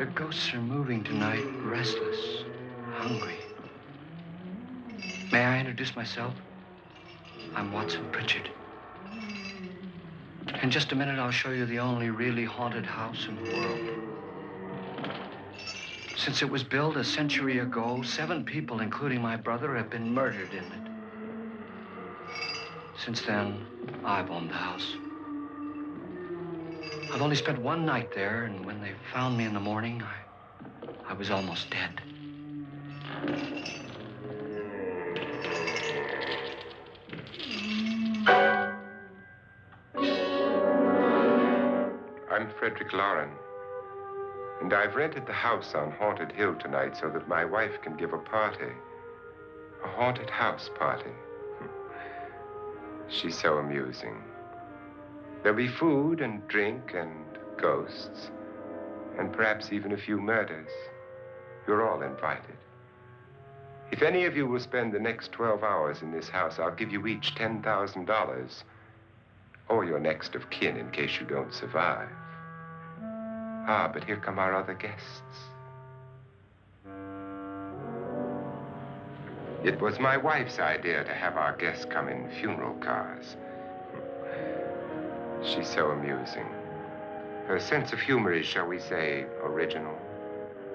The ghosts are moving tonight, restless, hungry. May I introduce myself? I'm Watson Pritchard. In just a minute, I'll show you the only really haunted house in the world. Since it was built a century ago, 7 people, including my brother, have been murdered in it. Since then, I've owned the house. I've only spent 1 night there, and when they found me in the morning, I was almost dead. I'm Frederick Lauren, and I've rented the house on Haunted Hill tonight so that my wife can give a party. A haunted house party. She's so amusing. There'll be food and drink and ghosts, and perhaps even a few murders. You're all invited. If any of you will spend the next 12 hours in this house, I'll give you each $10,000, or your next of kin in case you don't survive. Ah, but here come our other guests. It was my wife's idea to have our guests come in funeral cars. She's so amusing. Her sense of humor is, shall we say, original.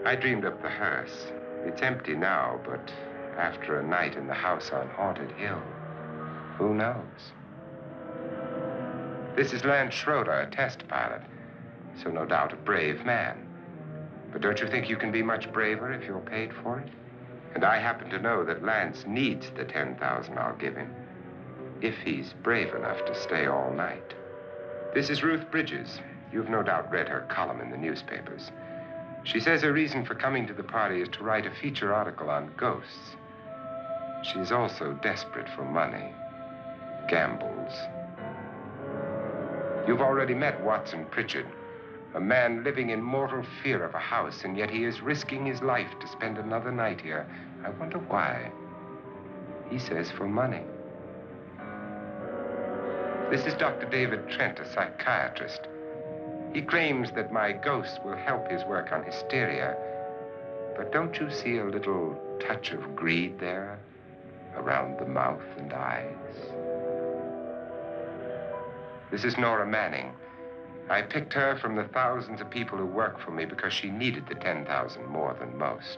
I dreamed up the hearse. It's empty now, but after a night in the house on Haunted Hill, who knows? This is Lance Schroeder, a test pilot, so no doubt a brave man. But don't you think you can be much braver if you're paid for it? And I happen to know that Lance needs the $10,000 I'll give him, if he's brave enough to stay all night. This is Ruth Bridges. You've no doubt read her column in the newspapers. She says her reason for coming to the party is to write a feature article on ghosts. She's also desperate for money, gambles. You've already met Watson Pritchard, a man living in mortal fear of a house, and yet he is risking his life to spend another night here. I wonder why. He says for money. This is Dr. David Trent, a psychiatrist. He claims that my ghost will help his work on hysteria. But don't you see a little touch of greed there, around the mouth and eyes? This is Nora Manning. I picked her from the thousands of people who work for me because she needed the $10,000 more than most.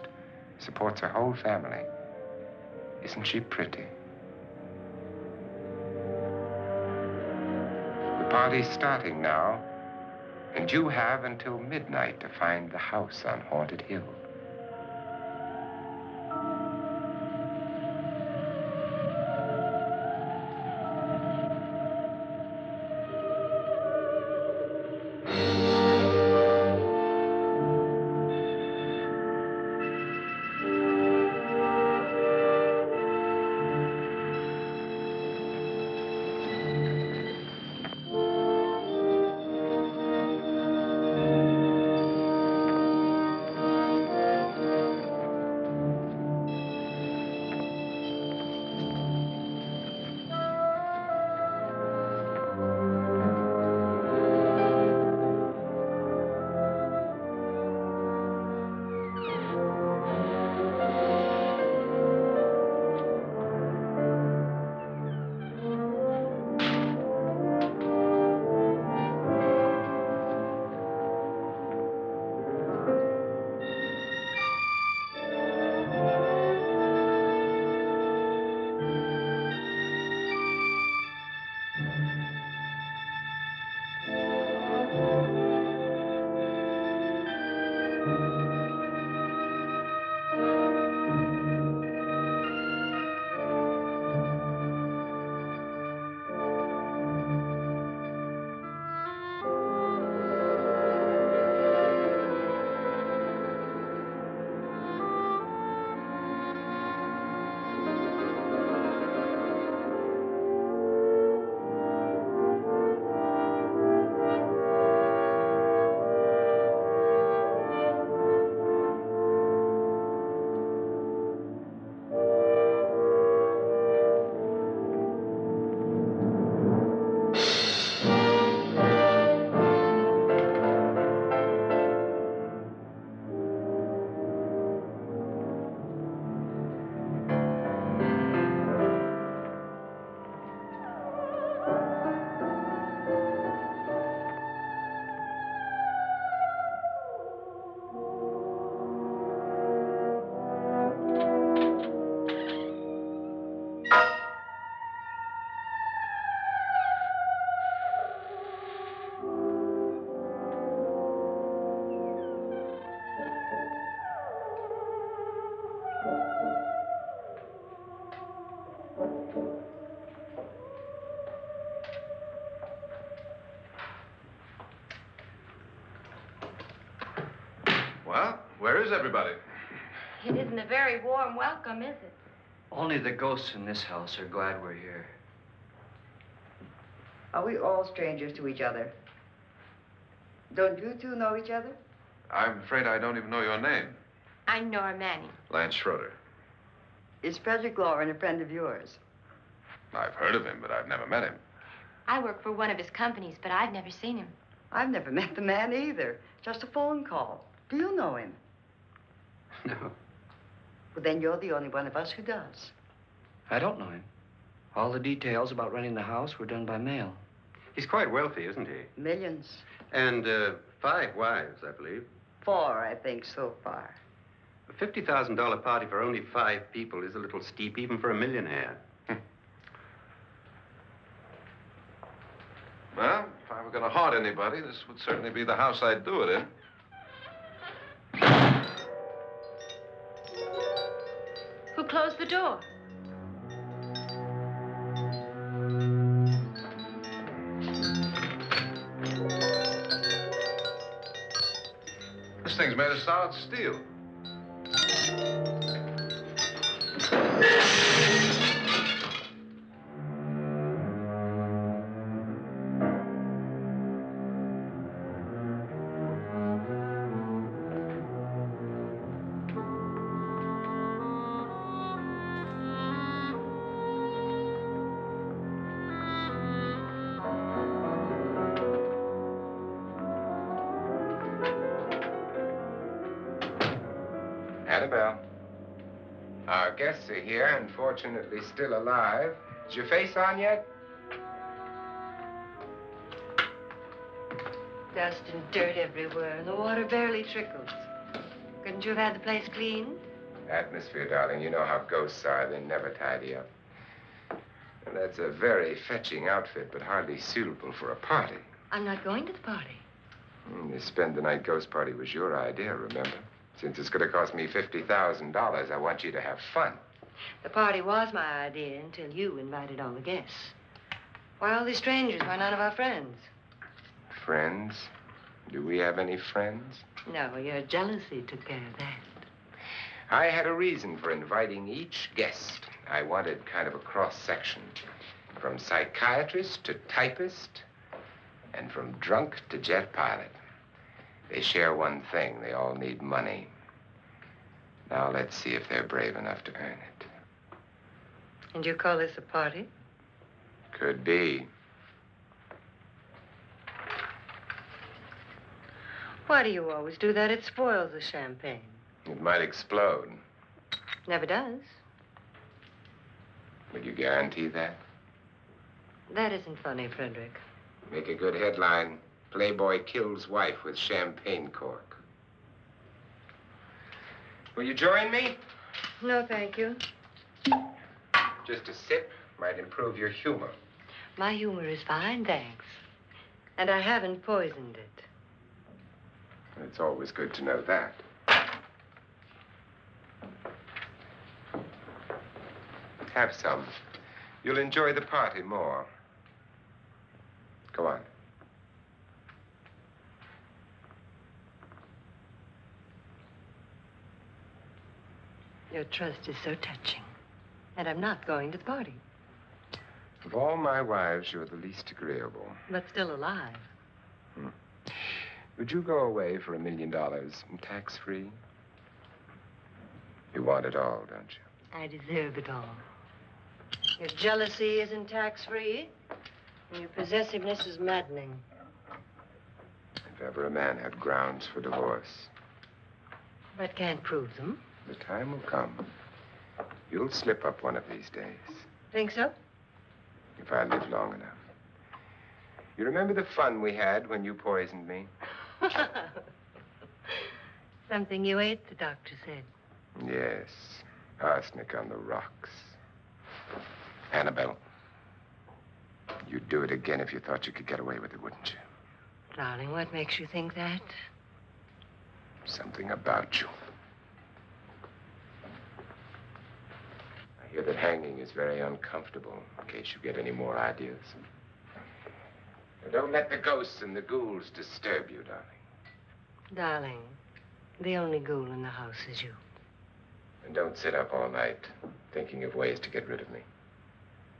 Supports her whole family. Isn't she pretty? The party's starting now, and you have until midnight to find the house on Haunted Hill. Well, where is everybody? It isn't a very warm welcome, is it? Only the ghosts in this house are glad we're here. Are we all strangers to each other? Don't you two know each other? I'm afraid I don't even know your name. I'm Nora Manning. Lance Schroeder. Is Frederick Lauren a friend of yours? I've heard of him, but I've never met him. I work for one of his companies, but I've never seen him. I've never met the man either. Just a phone call. Do you know him? No, Well, then you're the only one of us who does. I don't know him. All the details about renting the house were done by mail. He's quite wealthy, isn't he? Millions. And 5 wives, I believe. 4, I think, so far. A $50,000 party for only 5 people is a little steep, even for a millionaire. Well, if I were going to haunt anybody, this would certainly be the house I'd do it in. Who closed the door? This thing's made of solid steel. Annabelle. Our guests are here, unfortunately still alive. Is your face on yet? Dust and dirt everywhere, and the water barely trickles. Couldn't you have had the place cleaned? Atmosphere, darling. You know how ghosts are. They never tidy up. And that's a very fetching outfit, but hardly suitable for a party. I'm not going to the party. The spend-the-night ghost party was your idea, remember? Since it's going to cost me $50,000, I want you to have fun. The party was my idea until you invited all the guests. Why all these strangers? Why none of our friends? Friends? Do we have any friends? No, your jealousy took care of that. I had a reason for inviting each guest. I wanted kind of a cross-section. From psychiatrist to typist, and from drunk to jet pilot. They share one thing. They all need money. Now let's see if they're brave enough to earn it. And you call this a party? Could be. Why do you always do that? It spoils the champagne. It might explode. Never does. Will you guarantee that? That isn't funny, Frederick. Make a good headline. Playboy kills wife with champagne cork. Will you join me? No, thank you. Just a sip might improve your humor. My humor is fine, thanks. And I haven't poisoned it. It's always good to know that. Have some. You'll enjoy the party more. Go on. Your trust is so touching. And I'm not going to the party. Of all my wives, you're the least agreeable. But still alive. Would you go away for $1 million tax-free? You want it all, don't you? I deserve it all. Your jealousy isn't tax-free, and your possessiveness is maddening. If ever a man had grounds for divorce. But can't prove them. The time will come. You'll slip up one of these days. Think so? If I live long enough. You remember the fun we had when you poisoned me? Something you ate, the doctor said. Yes. Arsenic on the rocks. Annabelle, you'd do it again if you thought you could get away with it, wouldn't you? Darling, what makes you think that? Something about you. I hear that hanging is very uncomfortable, in case you get any more ideas. Now, don't let the ghosts and the ghouls disturb you, darling. Darling, The only ghoul in the house is you. And don't sit up all night thinking of ways to get rid of me.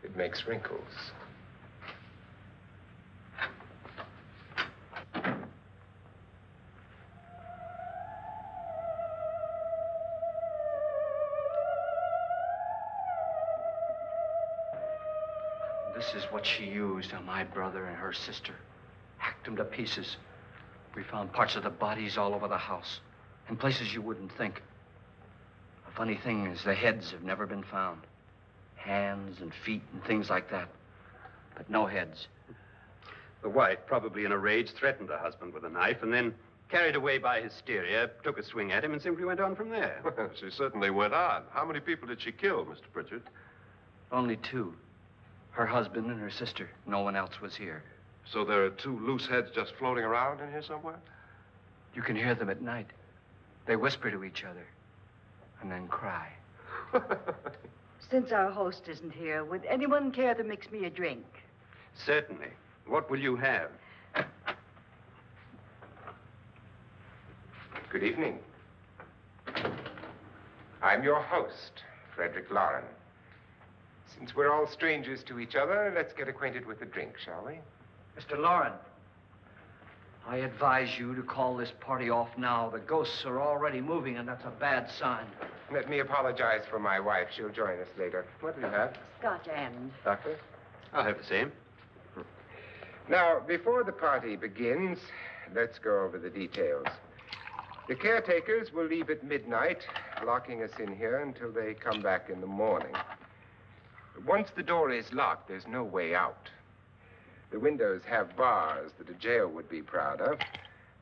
It makes wrinkles. This is what she used on my brother and her sister. Hacked them to pieces. We found parts of the bodies all over the house, in places you wouldn't think. The funny thing is the heads have never been found. Hands and feet and things like that. But no heads. The wife, probably in a rage, threatened the husband with a knife and then, carried away by hysteria, took a swing at him and simply went on from there. Well, she certainly went on. How many people did she kill, Mr. Pritchard? Only two. Her husband and her sister. No one else was here. So there are two loose heads just floating around in here somewhere? You can hear them at night. They whisper to each other and then cry. Since our host isn't here, would anyone care to mix me a drink? Certainly. What will you have? Good evening. I'm your host, Frederick Lauren. Since we're all strangers to each other, let's get acquainted with a drink, shall we? Mr. Lauren, I advise you to call this party off now. The ghosts are already moving, and that's a bad sign. Let me apologize for my wife. She'll join us later. What do you have? Scotch and. Doctor? I'll have the same. Now, before the party begins, let's go over the details. The caretakers will leave at midnight, locking us in here until they come back in the morning. Once the door is locked, there's no way out. The windows have bars that a jail would be proud of,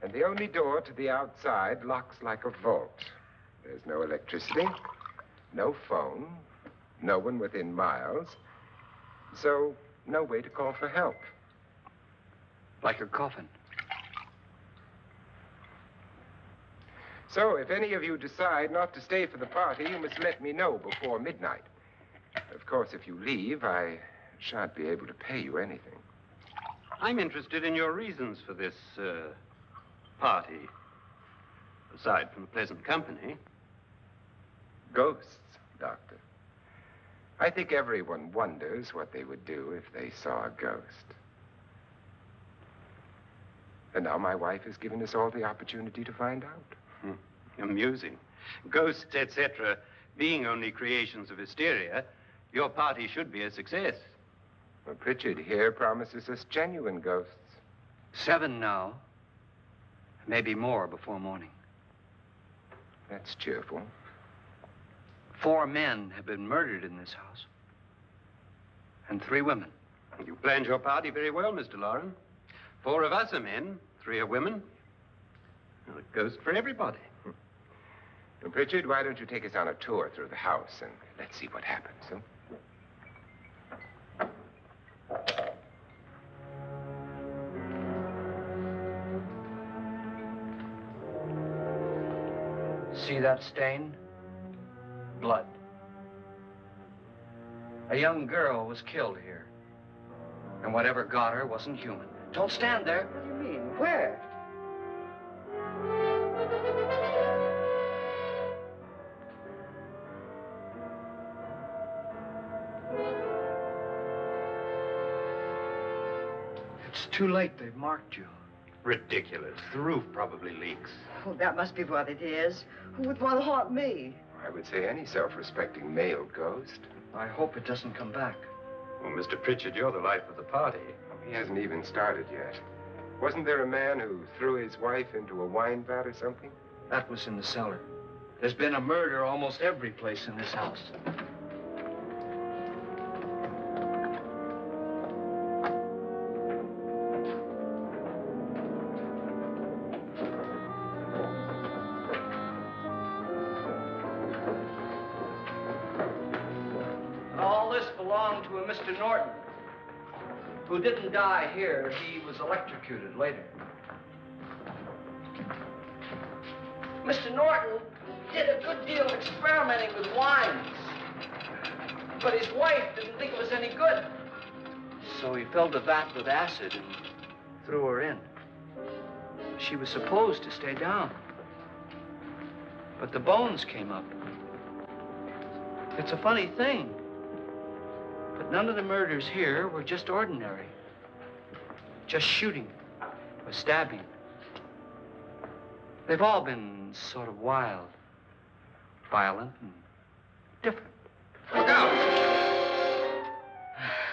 and the only door to the outside locks like a vault. There's no electricity, no phone, no one within miles, so no way to call for help. Like a coffin. So if any of you decide not to stay for the party, you must let me know before midnight. Of course, if you leave, I shan't be able to pay you anything. I'm interested in your reasons for this, party. Aside from pleasant company. Ghosts, Doctor. I think everyone wonders what they would do if they saw a ghost. And now my wife has given us all the opportunity to find out. Amusing. Ghosts, etc., being only creations of hysteria, your party should be a success. Well, Pritchard here promises us genuine ghosts. 7 now. Maybe more before morning. That's cheerful. 4 men have been murdered in this house. And 3 women. You planned your party very well, Mr. Lauren. 4 of us are men, 3 are women. Well, a ghost for everybody. Well, Pritchard, why don't you take us on a tour through the house and let's see what happens, huh? See that stain? Blood. A young girl was killed here. And whatever got her wasn't human. Don't stand there. What do you mean? Where? It's too late. They've marked you. Ridiculous. The roof probably leaks. Oh, that must be what it is. Who would want to haunt me? I would say any self-respecting male ghost. I hope it doesn't come back. Well, Mr. Pritchard, you're the life of the party. He hasn't even started yet. Wasn't there a man who threw his wife into a wine vat or something? That was in the cellar. There's been a murder almost every place in this house. All this belonged to a Mr. Norton, who didn't die here. He was electrocuted later. Mr. Norton did a good deal of experimenting with wines, but his wife didn't think it was any good. So he filled the vat with acid and threw her in. She was supposed to stay down. But the bones came up. It's a funny thing. But none of the murders here were just ordinary. Just shooting or stabbing. They've all been sort of wild, violent, and different. Look out!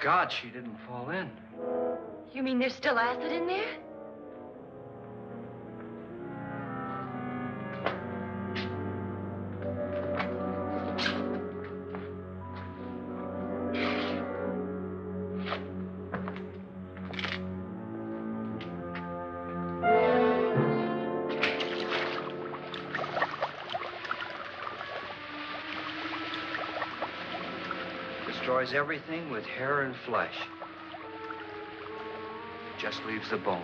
God, she didn't fall in. You mean there's still acid in there? Destroys everything with hair and flesh. Just leaves the bones.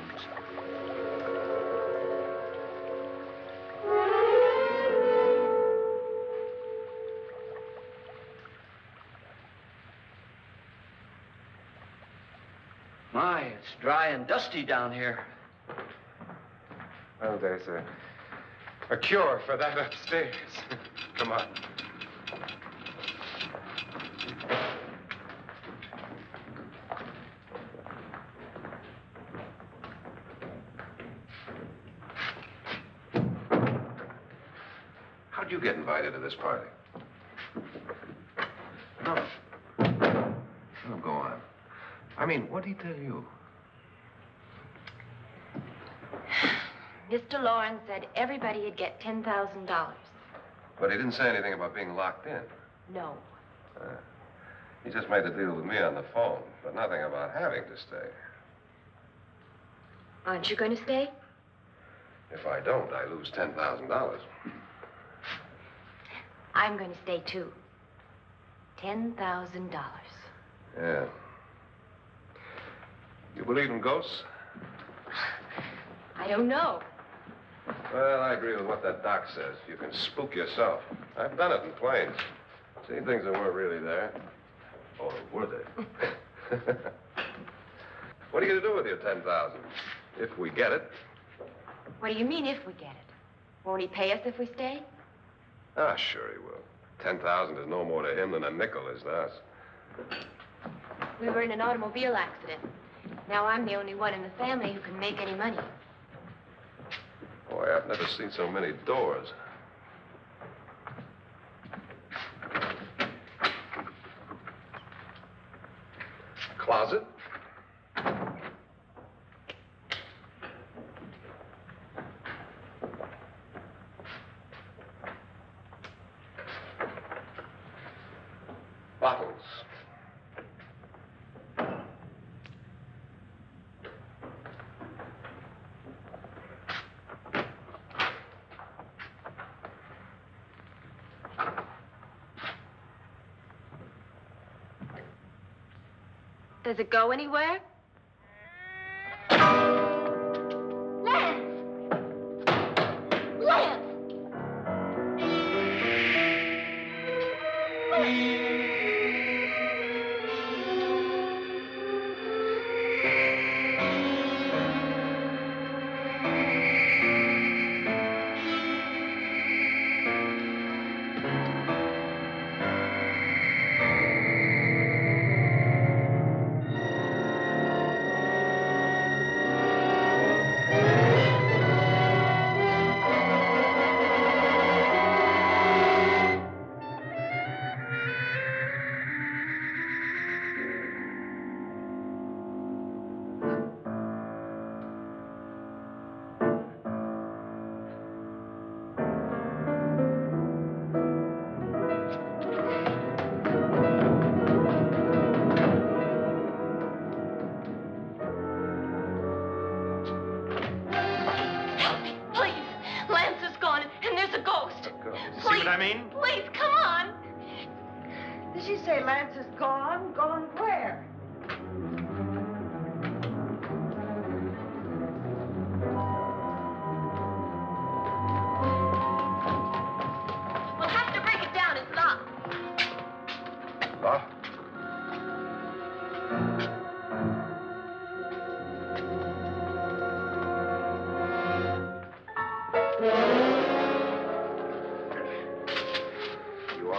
My, it's dry and dusty down here. Well, there's a cure for that upstairs. Come on. How'd you get invited to this party? No. No, go on. I mean, what'd he tell you? Mr. Lawrence said everybody'd get $10,000. But he didn't say anything about being locked in. No. He just made a deal with me on the phone, but nothing about having to stay. Aren't you going to stay? If I don't, I lose $10,000. I'm going to stay, too. $10,000. Yeah. You believe in ghosts? I don't know. Well, I agree with what that doc says. You can spook yourself. I've done it in planes. Seen things that weren't really there. Or were they? What are you going to do with your $10,000? If we get it. What do you mean, if we get it? Won't he pay us if we stay? Ah, sure he will. 10,000 is no more to him than a nickel is to us. We were in an automobile accident. Now I'm the only one in the family who can make any money. Boy, I've never seen so many doors. Closet? Bottles. Does it go anywhere? Lance! Lance! Please, come on. Did she say Lance is gone? Gone where? We'll have to break it down. It's locked. Locked?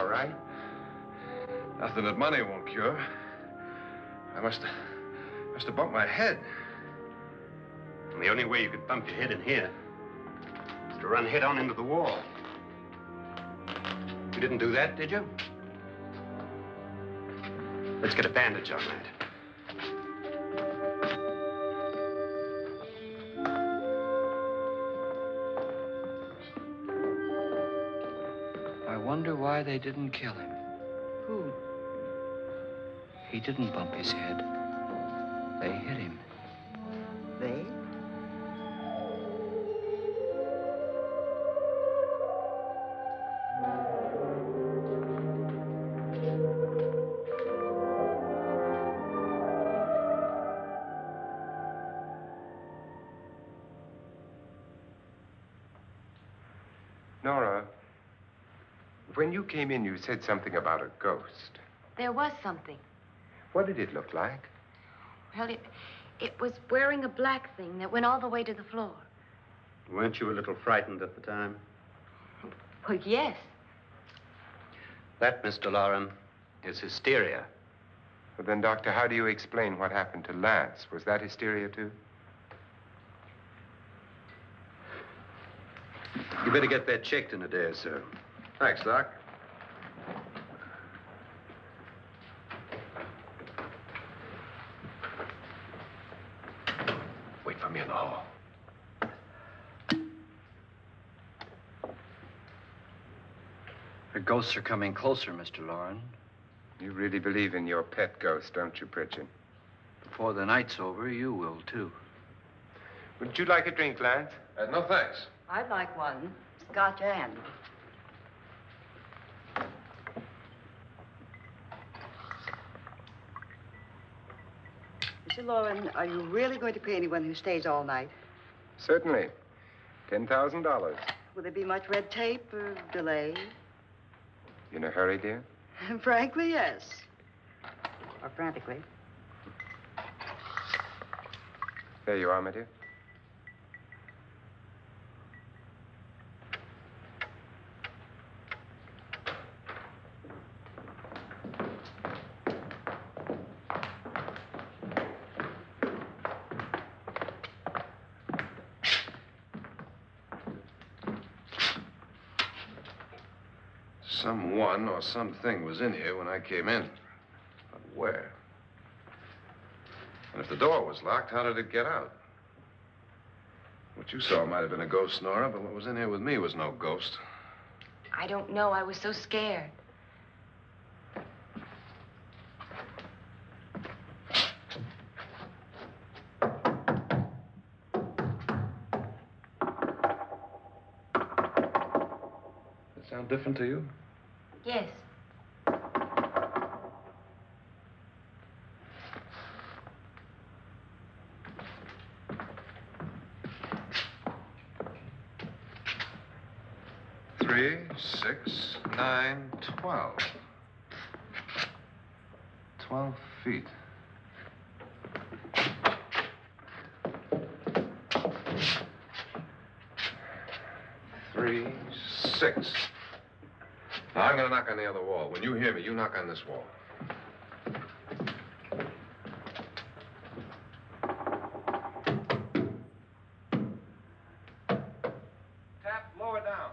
right? Nothing that money won't cure. I must have bumped my head. And the only way you could bump your head in here is to run head on into the wall. You didn't do that, did you? Let's get a bandage on that. I wonder why they didn't kill him. Who? He didn't bump his head. They hit him. They? Nora, when you came in, you said something about a ghost. There was something. What did it look like? Well, it was wearing a black thing that went all the way to the floor. Weren't you a little frightened at the time? Well, yes. That, Mr. Loren, is hysteria. Well, then, Doctor, how do you explain what happened to Lance? Was that hysteria, too? You better get that checked in a day or so. Thanks, Doc. Wait for me in the hall. The ghosts are coming closer, Mr. Loren. You really believe in your pet ghost, don't you, Pritchard? Before the night's over, you will, too. Would you like a drink, Lance? No, thanks. I'd like one. Scotch and. Mr. Loren, are you really going to pay anyone who stays all night? Certainly. $10,000. Will there be much red tape or delay? In a hurry, dear? Frankly, yes. Or frantically. There you are, my dear. Someone or something was in here when I came in. But where? And if the door was locked, how did it get out? What you saw might have been a ghost, Nora, but what was in here with me was no ghost. I don't know. I was so scared. Does it sound different to you? Yes. Three, 6, 9, 12. 12 feet. Three, 6. Now, I'm going to knock on the other wall. When you hear me, you knock on this wall. Tap lower down.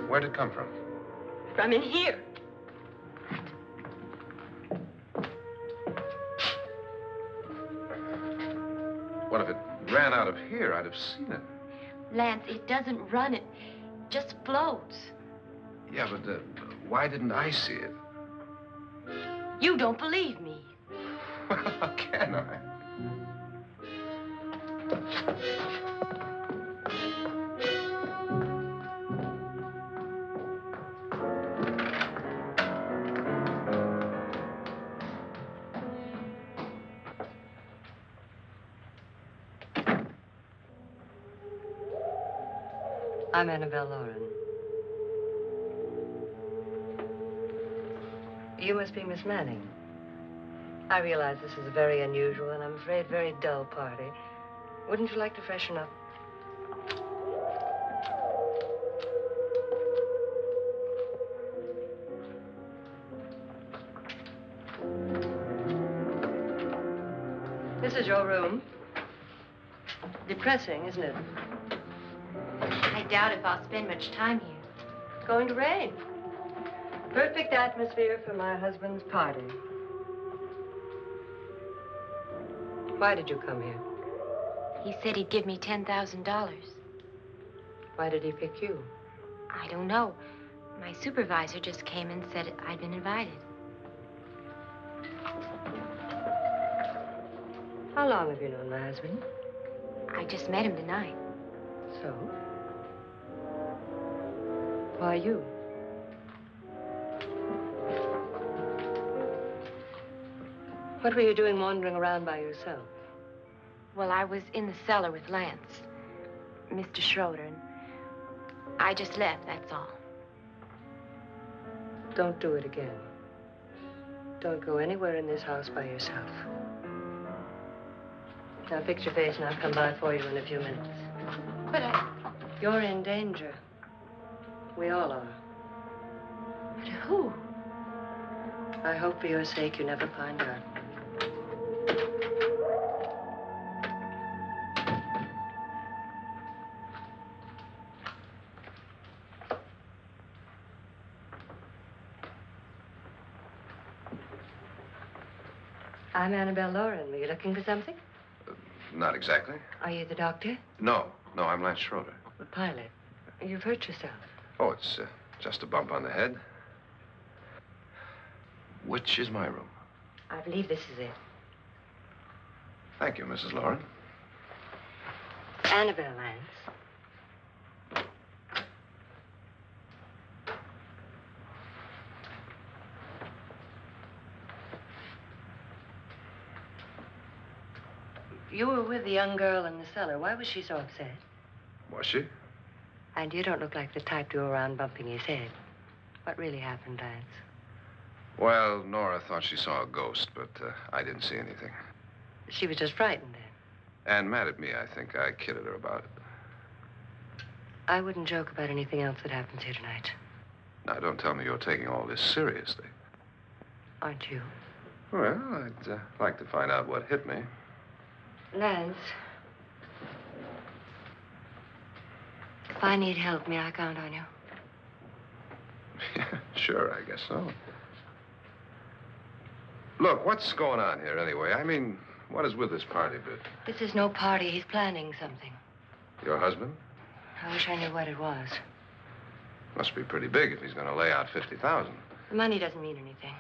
Where'd it come from? From in here. What if it ran out of here? I'd have seen it. Lance, it doesn't run. It just floats. Yeah, but why didn't I see it? You don't believe me. Well, how can I? I'm Annabelle Lauren. You must be Miss Manning. I realize this is a very unusual and I'm afraid very dull party. Wouldn't you like to freshen up? This is your room. Depressing, isn't it? I doubt if I'll spend much time here. It's going to rain. Perfect atmosphere for my husband's party. Why did you come here? He said he'd give me $10,000. Why did he pick you? I don't know. My supervisor just came and said I'd been invited. How long have you known my husband? I just met him tonight. So? Why you? What were you doing wandering around by yourself? Well, I was in the cellar with Lance, Mr. Schroeder, and I just left, that's all. Don't do it again. Don't go anywhere in this house by yourself. Now fix your face and I'll come by for you in a few minutes. But You're in danger. We all are. But who? I hope for your sake you never find out. I'm Annabelle Lauren. Were you looking for something? Not exactly. Are you the doctor? No, I'm Lance Schroeder. The pilot. You've hurt yourself. Oh, it's just a bump on the head. Which is my room? I believe this is it. Thank you, Mrs. Lauren. Annabelle Lance. You were with the young girl in the cellar. Why was she so upset? Was she? And you don't look like the type to go around bumping his head. What really happened, Lance? Well, Nora thought she saw a ghost, but I didn't see anything. She was just frightened then. And mad at me, I think. I kidded her about it. I wouldn't joke about anything else that happens here tonight. Now, don't tell me you're taking all this seriously. Aren't you? Well, I'd like to find out what hit me. Lance. If I need help, may I count on you? Yeah, sure, I guess so. Look, what's going on here anyway? I mean, what is with this party bit? This is no party. He's planning something. Your husband? I wish I knew what it was. Must be pretty big if he's going to lay out 50,000. The money doesn't mean anything.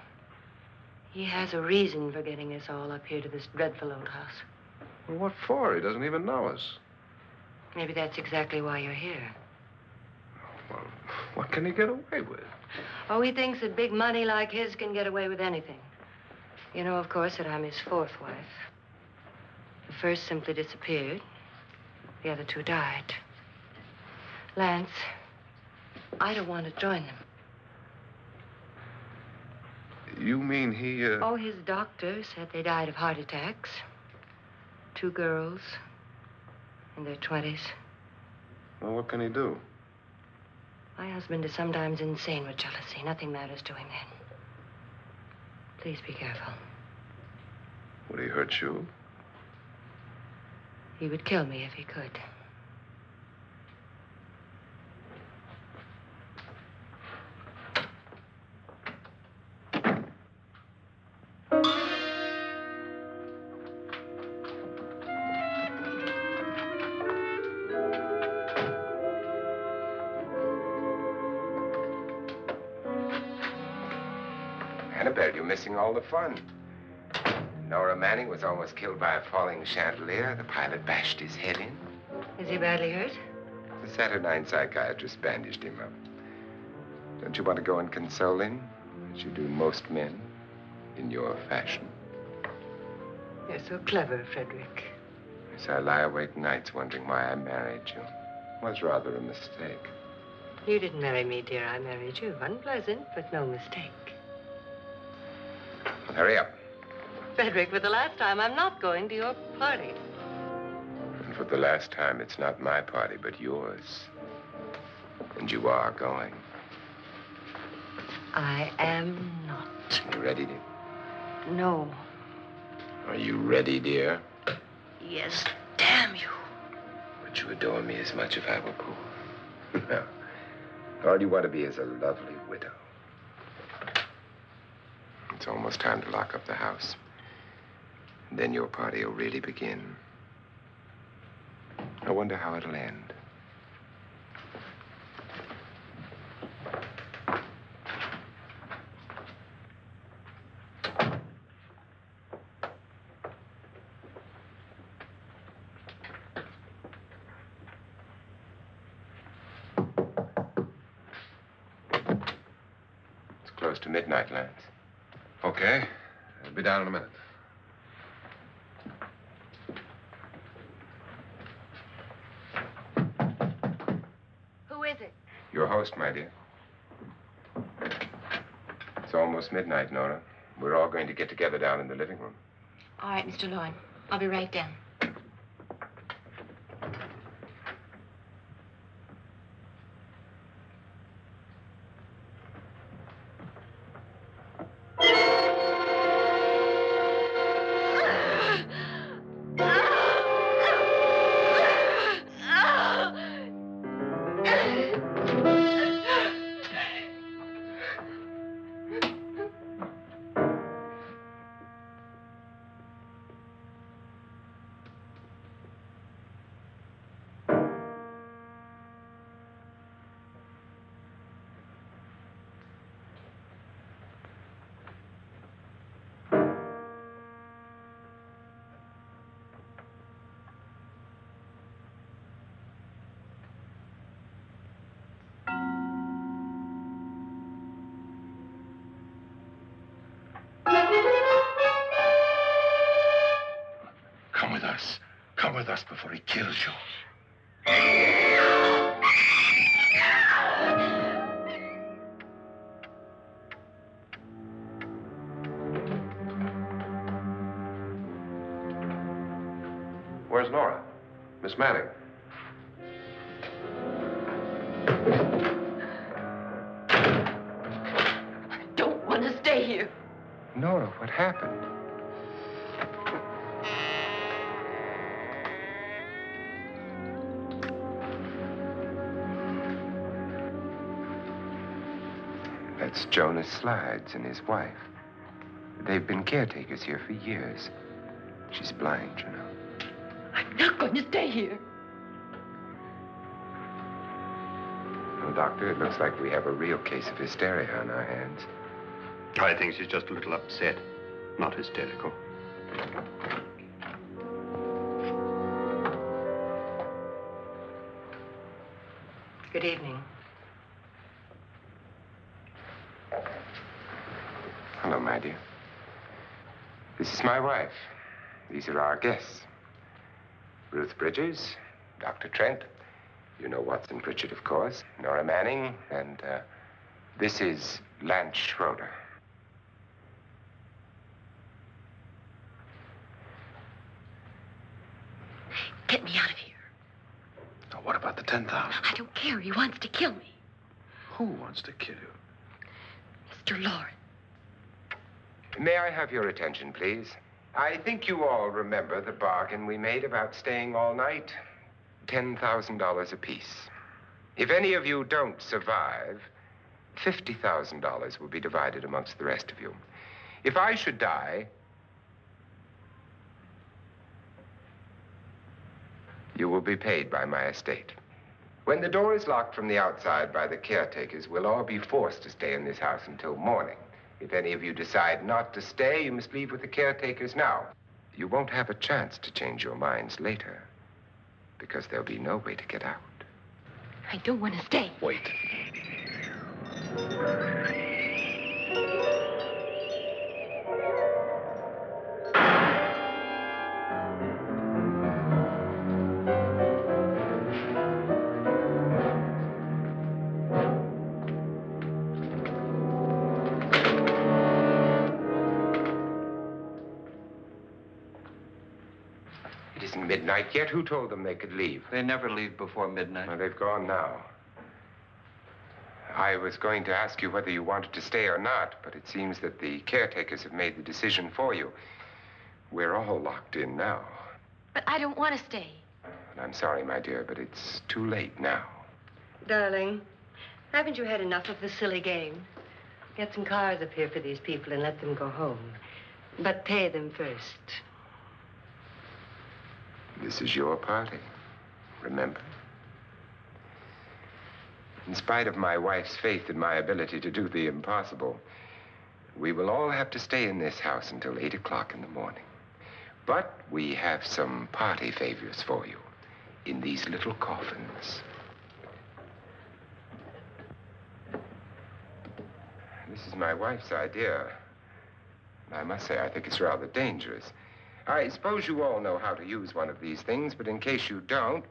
He has a reason for getting us all up here to this dreadful old house. Well, what for? He doesn't even know us. Maybe that's exactly why you're here. Well, what can he get away with? Oh, he thinks that big money like his can get away with anything. You know, of course, that I'm his fourth wife. The first simply disappeared. The other two died. Lance, I don't want to join them. You mean he, Oh, his doctor said they died of heart attacks. 2 girls in their 20s. Well, what can he do? My husband is sometimes insane with jealousy. Nothing matters to him then. Please be careful. Would he hurt you? He would kill me if he could. Annabelle, you're missing all the fun. Nora Manning was almost killed by a falling chandelier. The pilot bashed his head in. Is he badly hurt? The Saturnine psychiatrist bandaged him up. Don't you want to go and console him, as you do most men, in your fashion? You're so clever, Frederick. So I lie awake nights wondering why I married you. was rather a mistake. You didn't marry me, dear. I married you. Unpleasant, but no mistake. Well, hurry up. Frederick, for the last time, I'm not going to your party. And for the last time, it's not my party, but yours. And you are going. I am not. You ready, dear? No. Are you ready, dear? Yes, damn you. Would you adore me as much if I were poor? No. All you want to be is a lovely widow. It's almost time to lock up the house. And then your party will really begin. I wonder how it'll end. It's close to midnight, Lance. Okay. I'll be down in a minute. Who is it? Your host, my dear. It's almost midnight, Nora. We're all going to get together down in the living room. All right, Mr. Lloyd. I'll be right down. Come with us. Come with us before he kills you. Where's Nora? Miss Manning. I don't want to stay here. Nora, what happened? That's Jonas Slides and his wife. They've been caretakers here for years. She's blind, you know. I'm not going to stay here. Well, Doctor, it looks like we have a real case of hysteria on our hands. I think she's just a little upset, not hysterical. Good evening. Hello, my dear. This is my wife. These are our guests. Ruth Bridges, Dr. Trent. You know Watson Pritchard, of course. Nora Manning, and this is Lance Schroeder. Get me out of here. Now, what about the 10,000? I don't care. He wants to kill me. Who wants to kill you? Mr. Lawrence. May I have your attention, please? I think you all remember the bargain we made about staying all night. $10,000 apiece. If any of you don't survive, $50,000 will be divided amongst the rest of you. If I should die, you will be paid by my estate. When the door is locked from the outside by the caretakers, we'll all be forced to stay in this house until morning. If any of you decide not to stay, you must leave with the caretakers now. You won't have a chance to change your minds later, because there'll be no way to get out. I don't want to stay. Wait. midnight yet? Who told them they could leave? They never leave before midnight. Well, they've gone now. I was going to ask you whether you wanted to stay or not, but it seems that the caretakers have made the decision for you. We're all locked in now. But I don't want to stay. And I'm sorry, my dear, but it's too late now. Darling, haven't you had enough of the silly game? Get some cars up here for these people and let them go home. But pay them first. This is your party, remember? In spite of my wife's faith in my ability to do the impossible, we will all have to stay in this house until 8 o'clock in the morning. But we have some party favors for you in these little coffins. This is my wife's idea. I must say, I think it's rather dangerous. I suppose you all know how to use one of these things, but in case you don't,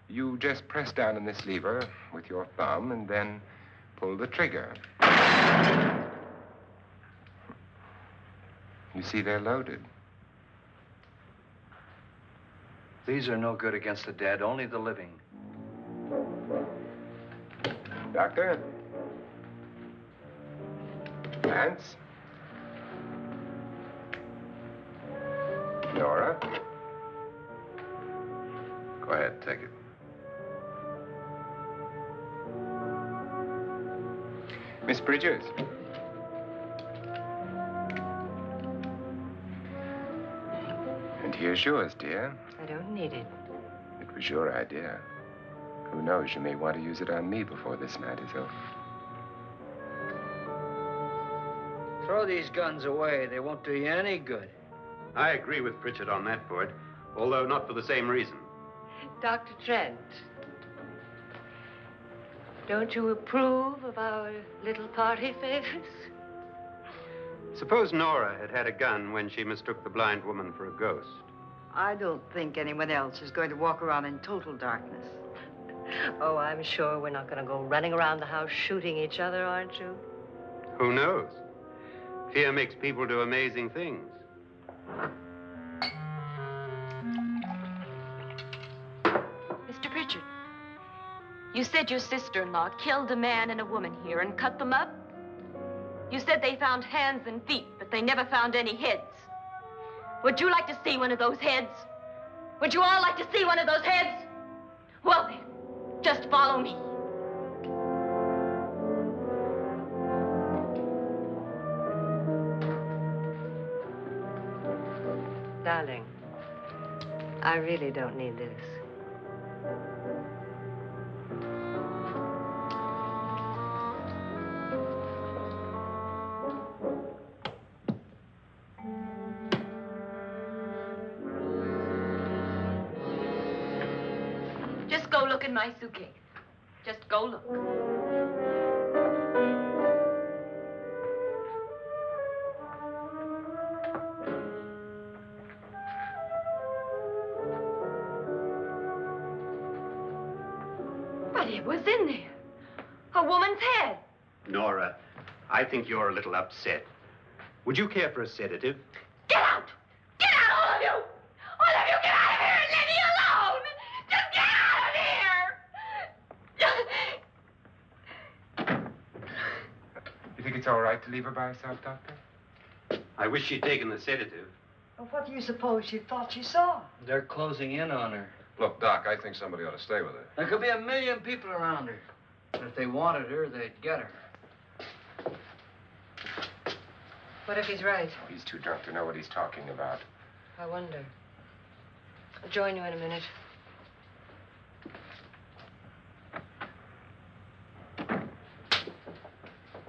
you just press down on this lever with your thumb and then pull the trigger. You see, they're loaded. These are no good against the dead, only the living. Doctor? Lance? Nora? Go ahead, take it. Miss Bridges? And here's yours, dear. I don't need it. It was your idea. Who knows, you may want to use it on me before this night is over. Throw these guns away. They won't do you any good. I agree with Pritchard on that point, although not for the same reason. Dr. Trent, don't you approve of our little party favors? Suppose Nora had had a gun when she mistook the blind woman for a ghost. I don't think anyone else is going to walk around in total darkness. Oh, I'm sure we're not going to go running around the house shooting each other, aren't you? Who knows? Fear makes people do amazing things. Mr. Pritchard, you said your sister-in-law killed a man and a woman here and cut them up? You said they found hands and feet, but they never found any heads. Would you like to see one of those heads? Would you all like to see one of those heads? Well, then, just follow me. Darling, I really don't need this. Just go look in my suitcase. Just go look. But it was in there. A woman's head. Nora, I think you're a little upset. Would you care for a sedative? Get out! Get out, all of you! All of you, get out of here and leave me alone! Just get out of here! You think it's all right to leave her by herself, Doctor? I wish she'd taken the sedative. Well, what do you suppose she thought she saw? They're closing in on her. Look, Doc, I think somebody ought to stay with her. There could be 1 million people around her. And if they wanted her, they'd get her. What if he's right? He's too drunk to know what he's talking about. I wonder. I'll join you in a minute.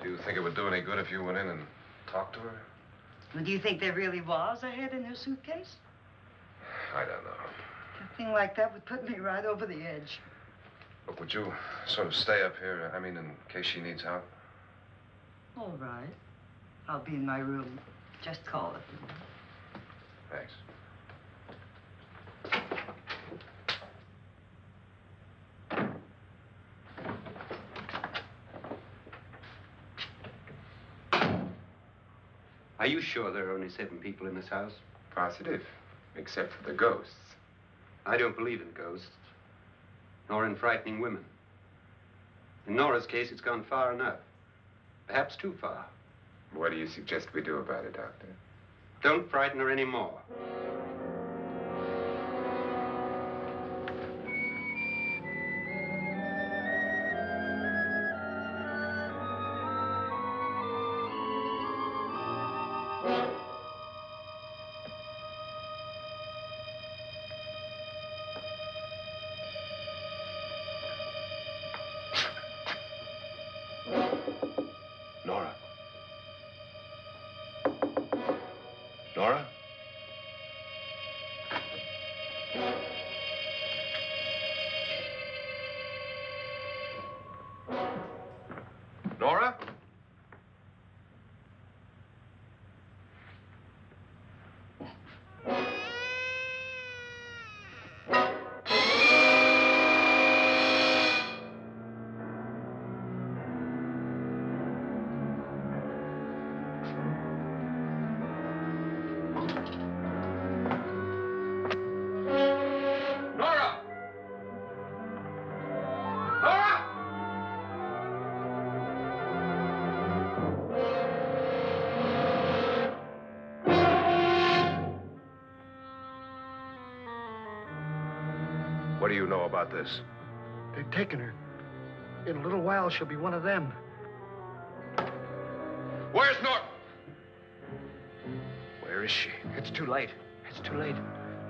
Do you think it would do any good if you went in and talked to her? Well, do you think there really was a head in her suitcase? I don't know. A thing like that would put me right over the edge. Look, would you sort of stay up here, I mean, in case she needs help? All right. I'll be in my room. Just call it. Thanks. Are you sure there are only 7 people in this house? Positive, except for the ghosts. I don't believe in ghosts, nor in frightening women. In Nora's case, it's gone far enough. Perhaps too far. What do you suggest we do about it, Doctor? Don't frighten her anymore. Nora? Nora? Nora? Nora! Nora! What do you know about this? They've taken her. In a little while, she'll be one of them. Where's Nora? Where is she? It's too late. It's too late.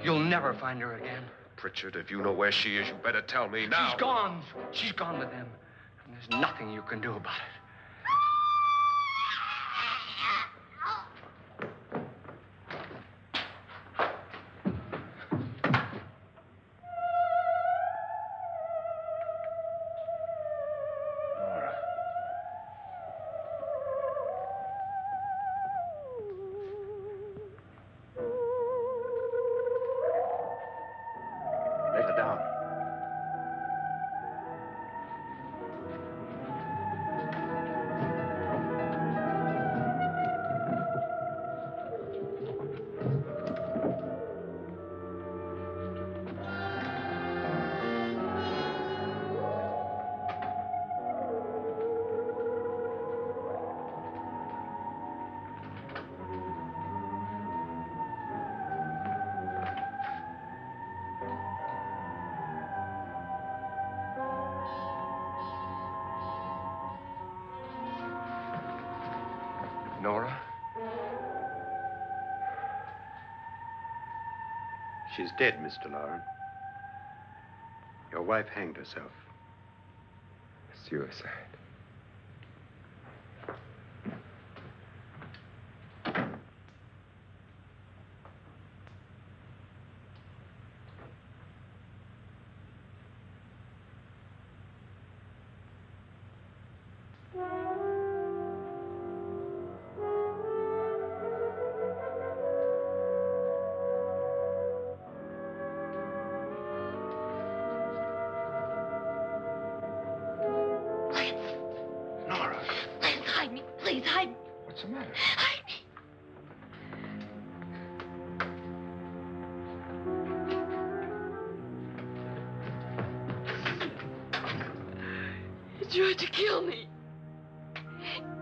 You'll never find her again. Pritchard, if you know where she is, you better tell me now. She's gone. She's gone with them. And there's nothing you can do about it. Nora. Let her down. Nora? She's dead, Mr. Lauren. Your wife hanged herself. Suicide. Nora, Please hide me. Please hide me. What's the matter? Hide me. He tried to kill me.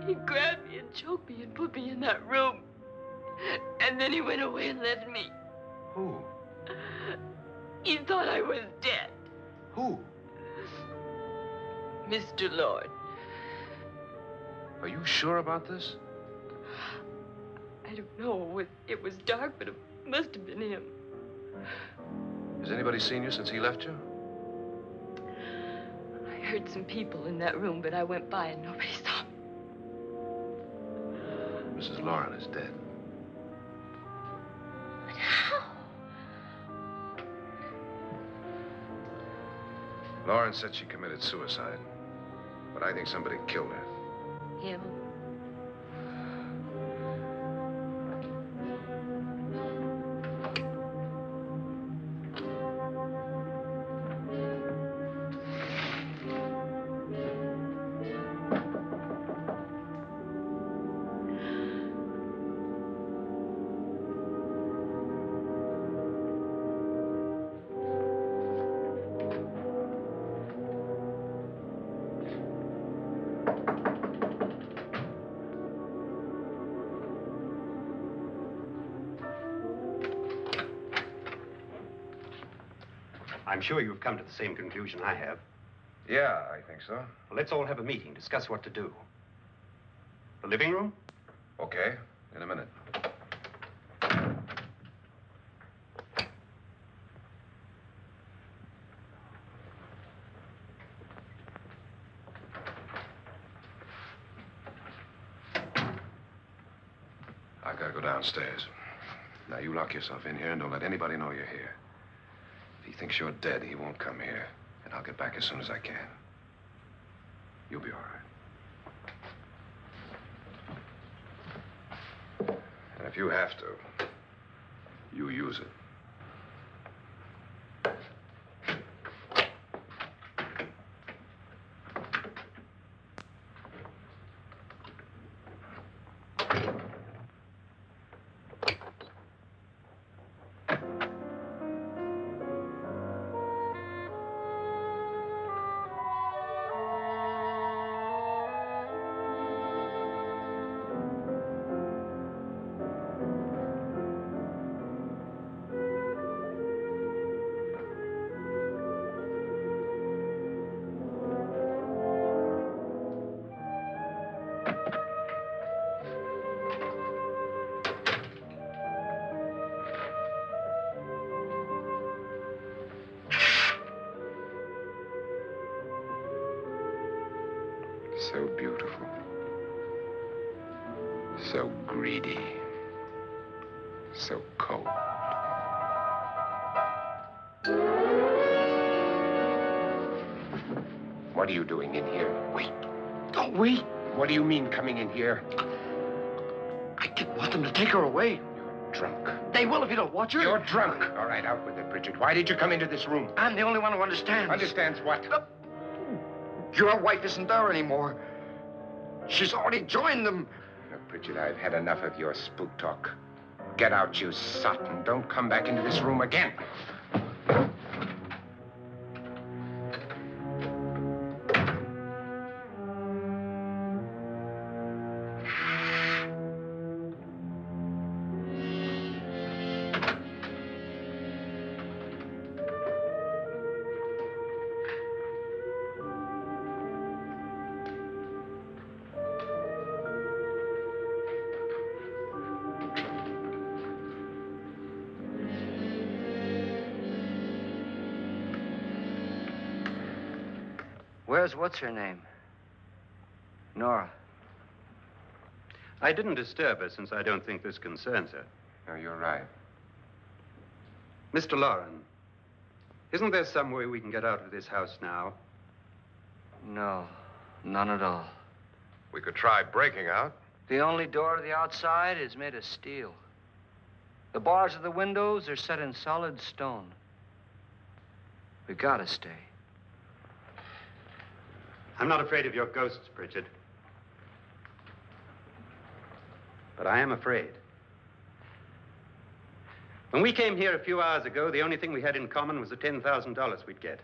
He grabbed me and choked me and put me in that room. And then he went away and left me. who? He thought I was dead. Who? Mr. Lord. Are you sure about this? I don't know. It was dark, but it must have been him. Has anybody seen you since he left you? I heard some people in that room, but I went by and nobody saw me. Mrs. Lauren is dead. But how? Lauren said she committed suicide, but I think somebody killed her. Him? I'm sure you've come to the same conclusion I have. Yeah, I think so. Well, let's all have a meeting, discuss what to do. The living room? Okay, in a minute. I've got to go downstairs. Now, you lock yourself in here and don't let anybody know you're here. If he thinks you're dead, he won't come here. And I'll get back as soon as I can. You'll be all right. And if you have to, you use it. So beautiful. So greedy. So cold. What are you doing in here? Wait. Don't wait. What do you mean coming in here? I didn't want them to take her away. You're drunk. They will if you don't watch her. You're drunk. All right, out with it, Bridget. Why did you come into this room? I'm the only one who understands. Understands what? Your wife isn't there anymore. She's already joined them. Look, Bridget, I've had enough of your spook talk. Get out, you sot, and don't come back into this room again. Where's what's-her-name? Nora. I didn't disturb her since I don't think this concerns her. No, you're right. Mr. Loren, isn't there some way we can get out of this house now? No, none at all. We could try breaking out. The only door to the outside is made of steel. The bars of the windows are set in solid stone. We gotta stay. I'm not afraid of your ghosts, Bridget. But I am afraid. When we came here a few hours ago, the only thing we had in common was the $10,000 we'd get.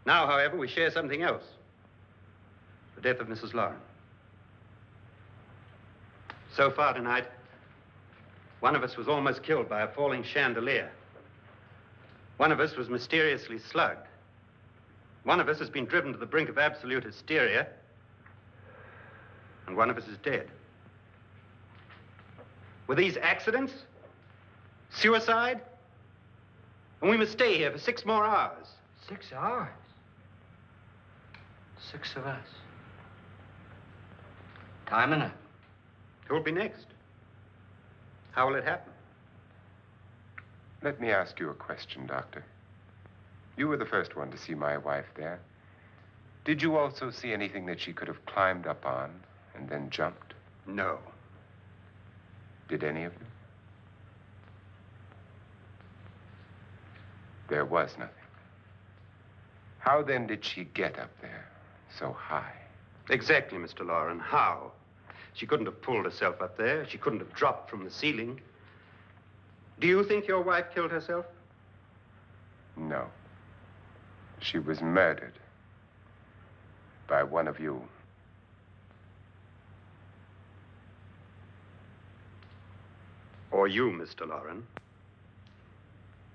Now, however, we share something else. The death of Mrs. Loren. So far tonight, one of us was almost killed by a falling chandelier. One of us was mysteriously slugged. One of us has been driven to the brink of absolute hysteria, and one of us is dead. Were these accidents? Suicide? And we must stay here for 6 more hours. 6 hours? 6 of us. Time enough. Who'll be next? How will it happen? Let me ask you a question, Doctor. You were the first one to see my wife there. Did you also see anything that she could have climbed up on and then jumped? No. Did any of you? There was nothing. How then did she get up there so high? Exactly, Mr. Loren. How? She couldn't have pulled herself up there. She couldn't have dropped from the ceiling. Do you think your wife killed herself? No. She was murdered by one of you. Or you, Mr. Loren.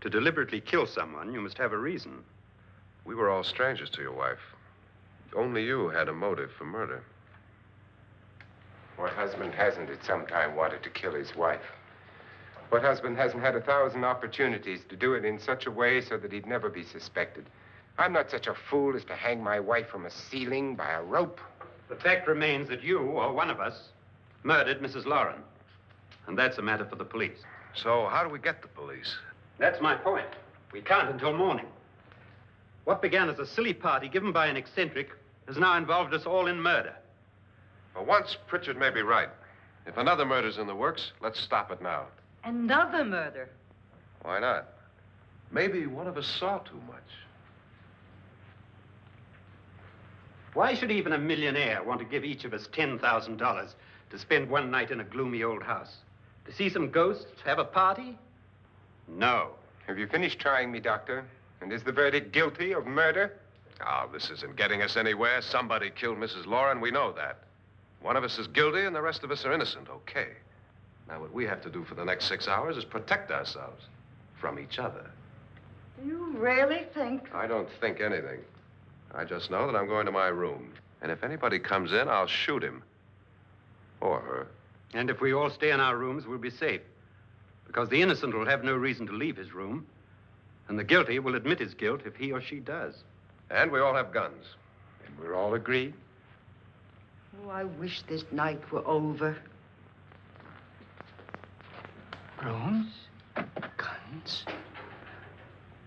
To deliberately kill someone, you must have a reason. We were all strangers to your wife. Only you had a motive for murder. What husband hasn't at some time wanted to kill his wife? What husband hasn't had 1,000 opportunities to do it in such a way so that he'd never be suspected? I'm not such a fool as to hang my wife from a ceiling by a rope. The fact remains that you, or one of us, murdered Mrs. Lauren. And that's a matter for the police. So how do we get the police? That's my point. We can't until morning. What began as a silly party given by an eccentric has now involved us all in murder. For once, Pritchard may be right. If another murder's in the works, let's stop it now. Another murder. Why not? Maybe one of us saw too much. Why should even a millionaire want to give each of us $10,000 to spend one night in a gloomy old house? To see some ghosts, have a party? No. Have you finished trying me, Doctor? And is the verdict guilty of murder? Oh, this isn't getting us anywhere. Somebody killed Mrs. Lauren. We know that. One of us is guilty and the rest of us are innocent. Okay. Now, what we have to do for the next 6 hours is protect ourselves from each other. You really think? I don't think anything. I just know that I'm going to my room. And if anybody comes in, I'll shoot him. Or her. And if we all stay in our rooms, we'll be safe. Because the innocent will have no reason to leave his room. And the guilty will admit his guilt if he or she does. And we all have guns. And we're all agreed? Oh, I wish this night were over. Rooms? Guns?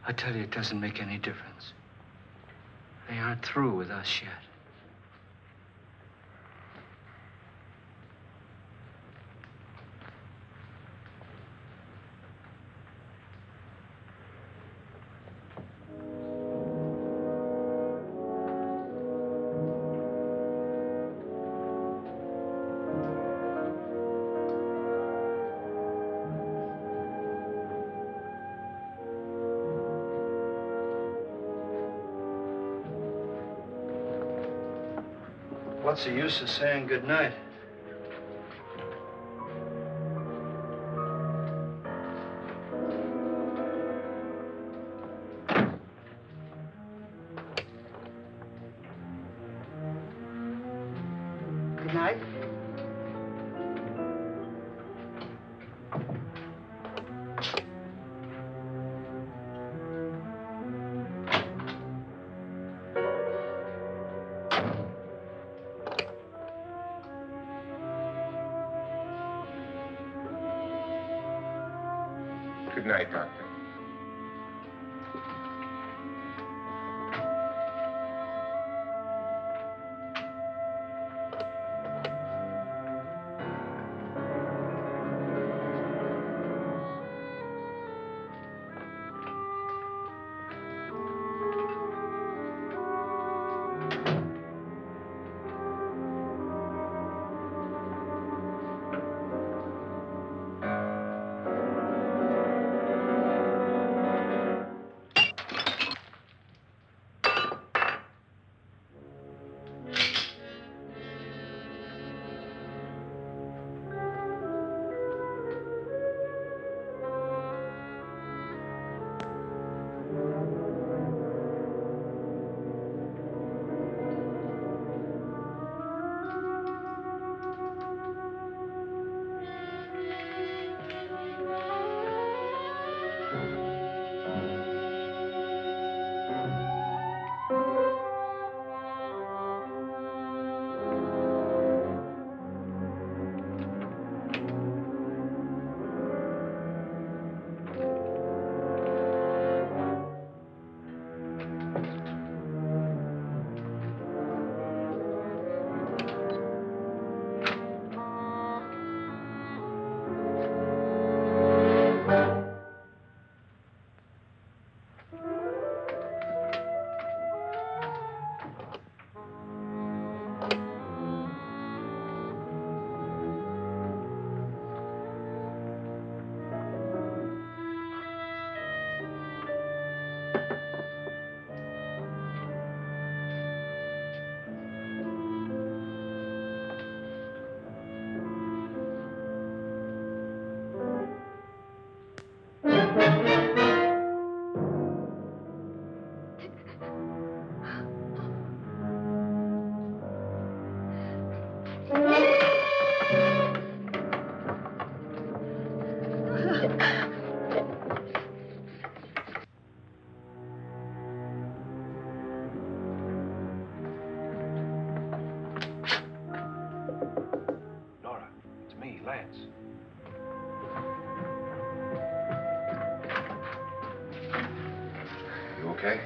I tell you, it doesn't make any difference. They aren't through with us yet. What's the use of saying goodnight? Good night. Good night, Doctor. okay?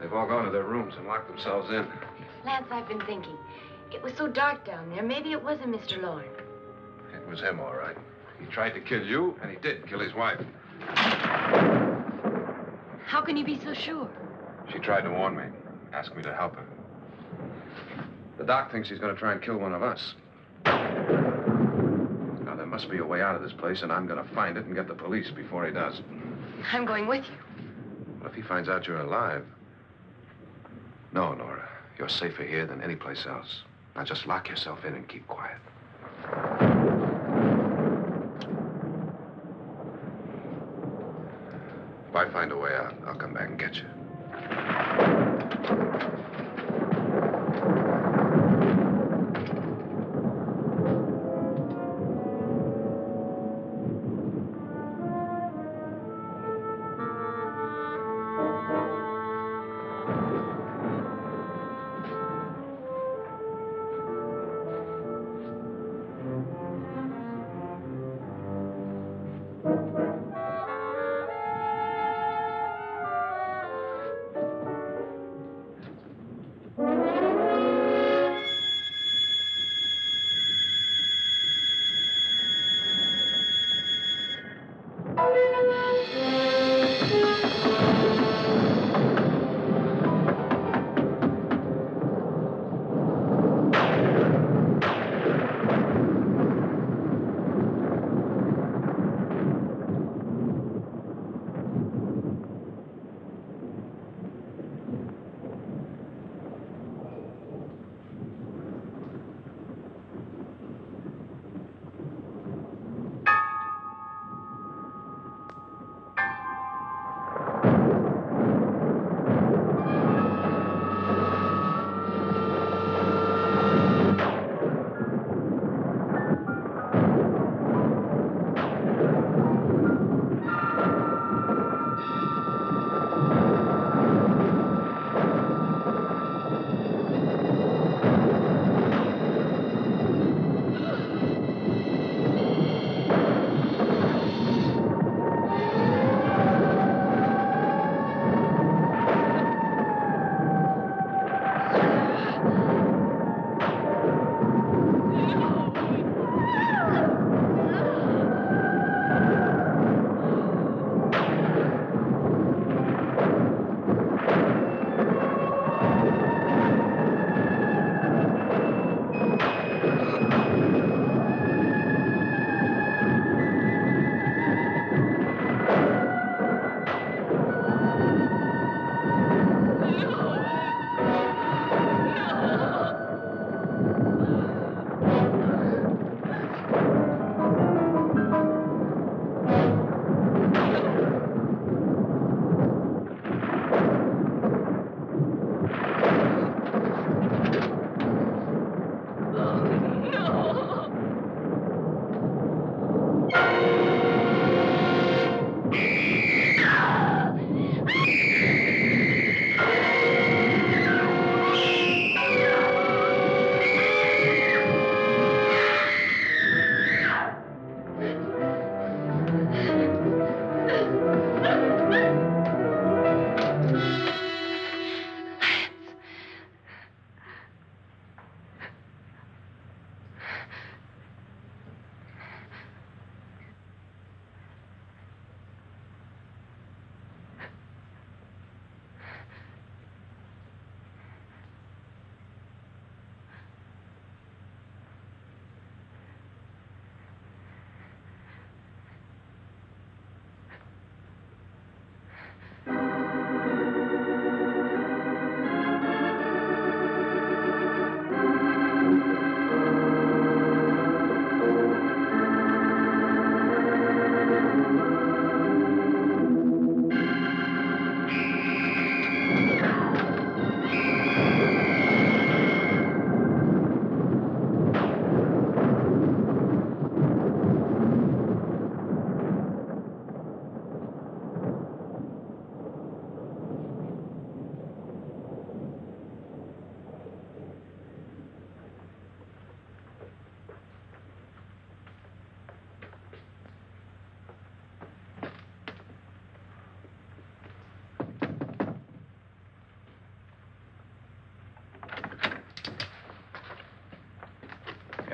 They've all gone to their rooms and locked themselves in. Lance, I've been thinking. It was so dark down there. Maybe it wasn't Mr. Lorne. It was him, all right. He tried to kill you, and he did kill his wife. How can you be so sure? She tried to warn me, asked me to help her. The doc thinks he's going to try and kill one of us. Now, there must be a way out of this place, and I'm going to find it and get the police before he does. I'm going with you. What if he finds out you're alive? No, Nora. You're safer here than any place else. Now, just lock yourself in and keep quiet. If I find a way out, I'll come back and get you.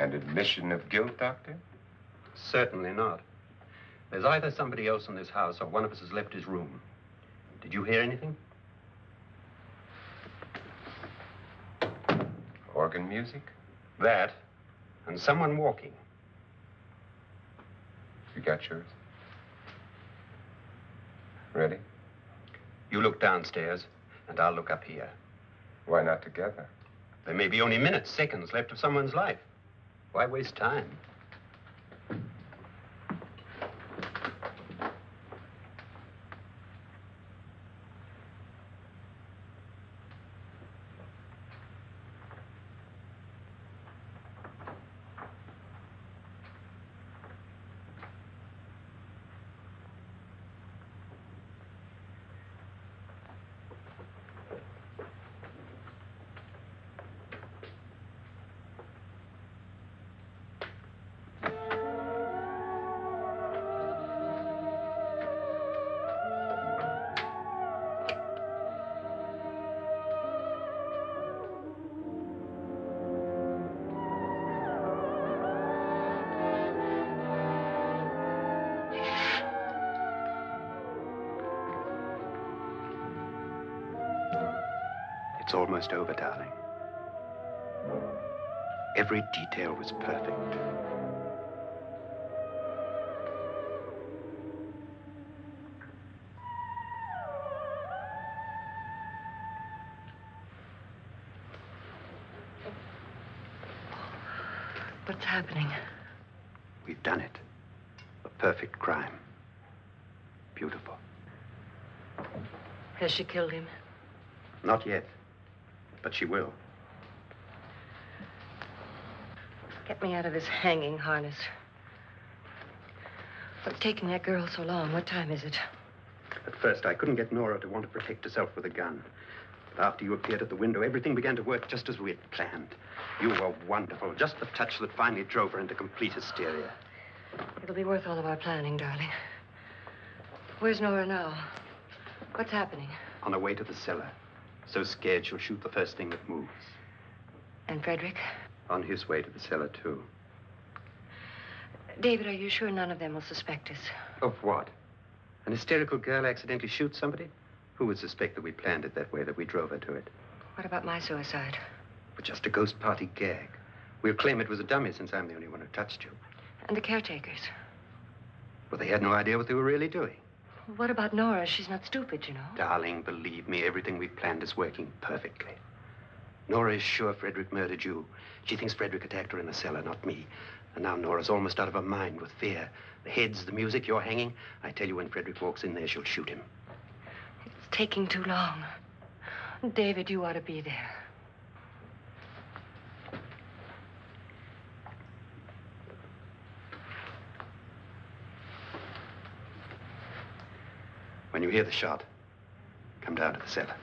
And admission of guilt, Doctor? Certainly not. There's either somebody else in this house or one of us has left his room. Did you hear anything? Organ music? That, and someone walking. You got yours? Ready? You look downstairs, and I'll look up here. Why not together? There may be only minutes, seconds left of someone's life. Why waste time? It's almost over, darling. Every detail was perfect. What's happening? We've done it. A perfect crime. Beautiful. Has she killed him? Not yet, but she will. Get me out of this hanging harness. What's taking that girl so long? What time is it? At first, I couldn't get Nora to want to protect herself with a gun. But after you appeared at the window, everything began to work just as we had planned. You were wonderful. Just the touch that finally drove her into complete hysteria. It'll be worth all of our planning, darling. Where's Nora now? What's happening? On her way to the cellar. So scared she'll shoot the first thing that moves. And Frederick? On his way to the cellar, too. David, are you sure none of them will suspect us? Of what? An hysterical girl accidentally shoots somebody? Who would suspect that we planned it that way, that we drove her to it? What about my suicide? But just a ghost party gag. We'll claim it was a dummy since I'm the only one who touched you. And the caretakers? Well, they had no idea what they were really doing. What about Nora? She's not stupid, you know. Darling, believe me, everything we planned is working perfectly. Nora is sure Frederick murdered you. She thinks Frederick attacked her in the cellar, not me. And now Nora's almost out of her mind with fear. The heads, the music, you're hanging. I tell you, when Frederick walks in there, she'll shoot him. It's taking too long. David, you ought to be there. When you hear the shot, come down to the cellar.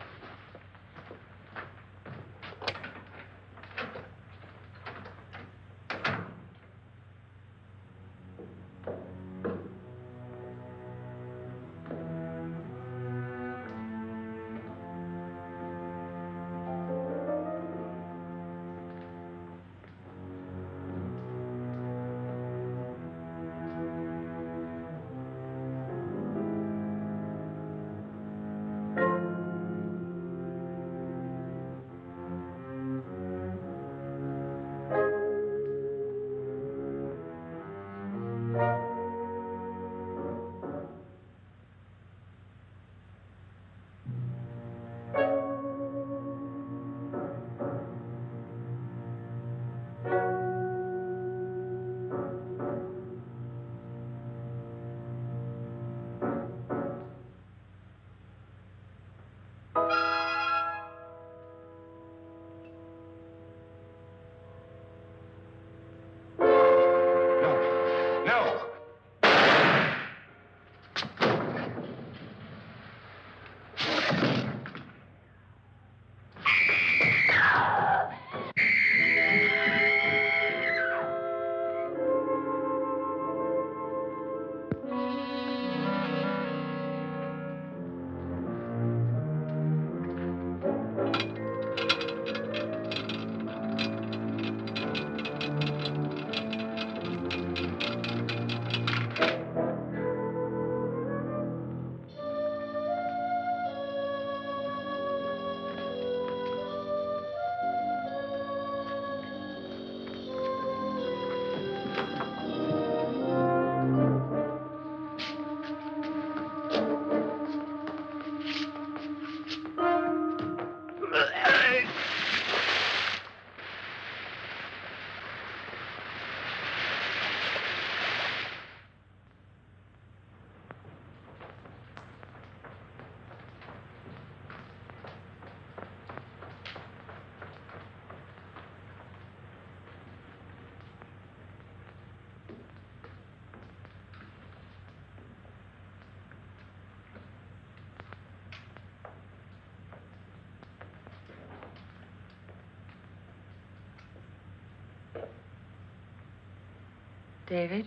David?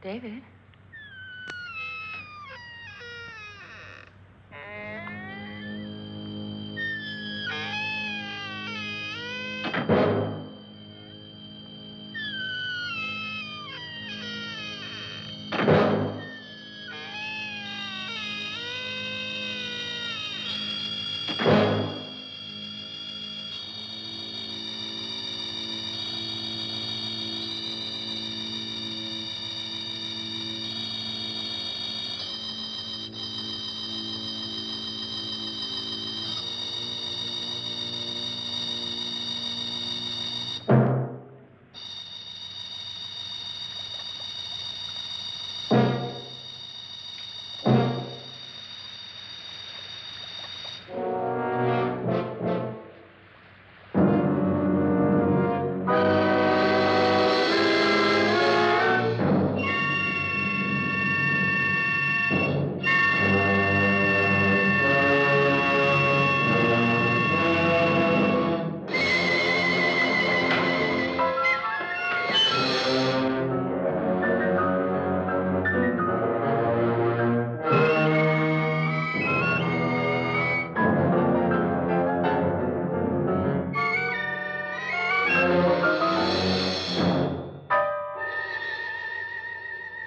David?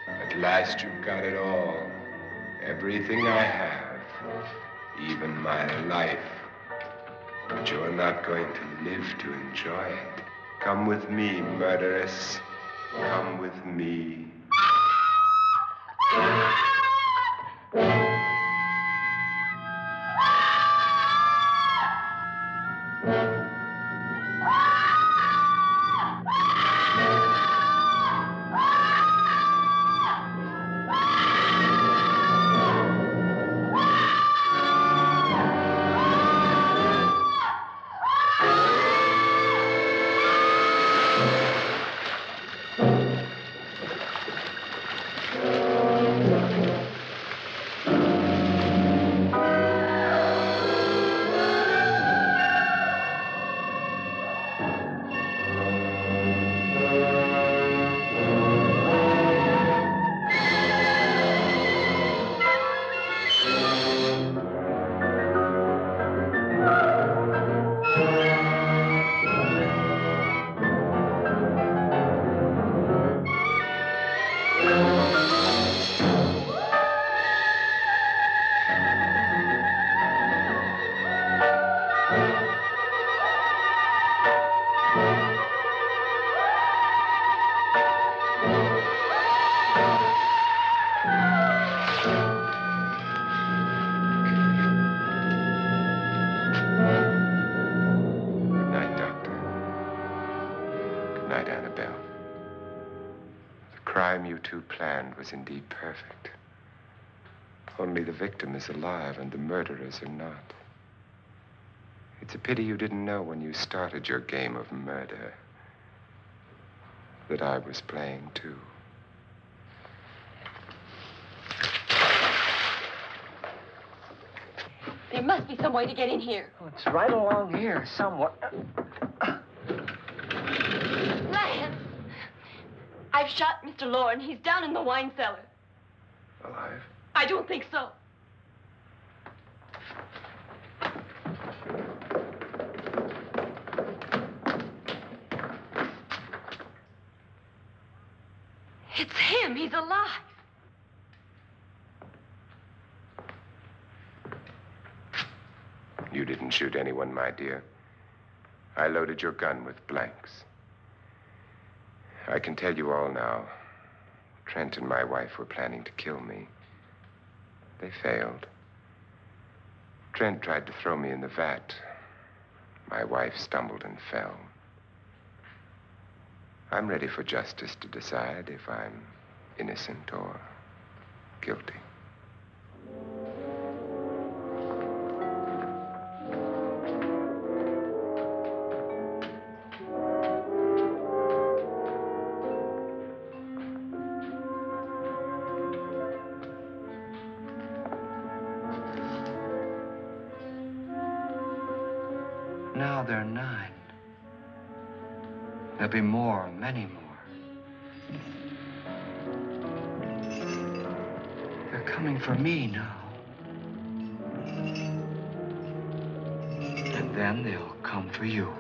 At last you've got it all. Everything I have. Even my life. But you're not going to live to enjoy it. Come with me, murderess. Come with me. Was indeed perfect. Only the victim is alive and the murderers are not. It's a pity you didn't know when you started your game of murder that I was playing too. There must be some way to get in here. Oh, it's right along here somewhere. Lance! I've shot Mr. Loren. He's down in the wine cellar. Alive? I don't think so. It's him. He's alive. You didn't shoot anyone, my dear. I loaded your gun with blanks. I can tell you all now. Trent and my wife were planning to kill me. They failed. Trent tried to throw me in the vat. My wife stumbled and fell. I'm ready for justice to decide if I'm innocent or guilty. Now there are 9. There'll be more, many more. They're coming for me now. And then they'll come for you.